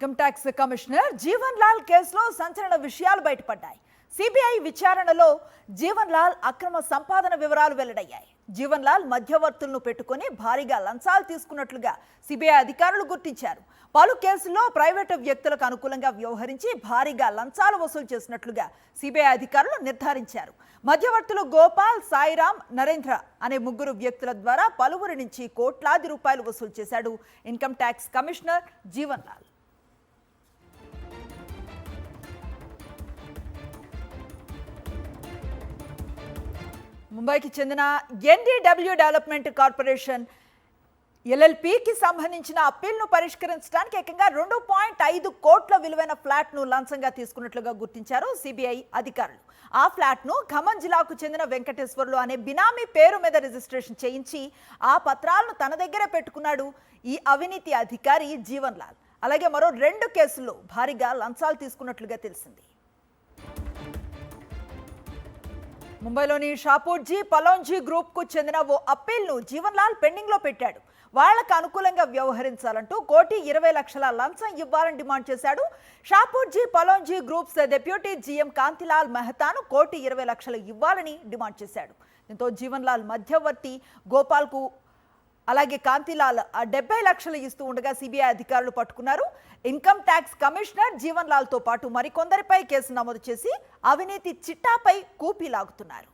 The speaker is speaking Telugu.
Income tax commissioner Jeevan Lal కేసులో సంచలన విషయాలు బయటపడ్డాయి. సిబిఐ విచారణలో జీవన్ లాల్ అక్రమ సంపాదన వివరాలు వెల్లడయ్యాయి. జీవన్ లాల్ మధ్యవర్తులను పెట్టుకొని భారీగా లంచాలు తీసుకున్నట్లుగా సిబిఐ అధికారులు గుర్తించారు. పలు కేసుల్లో ప్రైవేటు వ్యక్తులకు అనుకూలంగా వ్యవహరించి భారీగా లంచాలు వసూలు చేసినట్లుగా సిబిఐ అధికారులు నిర్ధారించారు. మధ్యవర్తులు గోపాల్, సాయిరామ్, నరేంద్ర అనే ముగ్గురు వ్యక్తుల ద్వారా పలువురి నుంచి కోట్లాది రూపాయలు వసూలు చేశాడు income tax commissioner Jeevan Lal. ముంబైకి చెందిన ఎన్డీడబ్ల్యూ డెవలప్మెంట్ కార్పొరేషన్ ఎల్ఎల్పికి సంబంధించిన అప్పీల్ను పరిష్కరించడానికి ఏకంగా 2.5 కోట్ల విలువైన ఫ్లాట్ను లంచంగా తీసుకున్నట్లుగా గుర్తించారు సిబిఐ అధికారులు. ఆ ఫ్లాట్ను ఖమ్మం జిల్లాకు చెందిన వెంకటేశ్వర్లు అనే బినామీ పేరు మీద రిజిస్ట్రేషన్ చేయించి ఆ పత్రాలను తన దగ్గర పెట్టుకున్నాడు ఈ అవినీతి అధికారి జీవన్ లాల్. అలాగే మరో 2 కేసుల్లో భారీగా లంచాలు తీసుకున్నట్లుగా తెలిసింది. ముంబైలోని షాపూర్జీ పలోంజీ గ్రూప్కు చెందిన ఓ అప్పీల్ను జీవన్ లాల్ పెండింగ్లో పెట్టాడు. వాళ్లకు అనుకూలంగా వ్యవహరించాలంటూ 1,20,00,000 లంచం ఇవ్వాలని డిమాండ్ చేశాడు. Shapoorji Pallonji groups deputy GM Kantilal మెహతాను 1,20,00,000 ఇవ్వాలని డిమాండ్ చేశాడు. దీంతో జీవన్ లాల్ మధ్యవర్తి గోపాల్కు అలాగే కాంతిలాల్ 70 లక్షలు ఇస్తూ ఉండగా సిబిఐ అధికారులు పట్టుకున్నారు. ఇన్కమ్ ట్యాక్స్ కమిషనర్ జీవన్ లాల్తో పాటు మరికొందరిపై కేసు నమోదు చేసి అవినీతి చిట్టాపై కూపీ లాగుతున్నారు.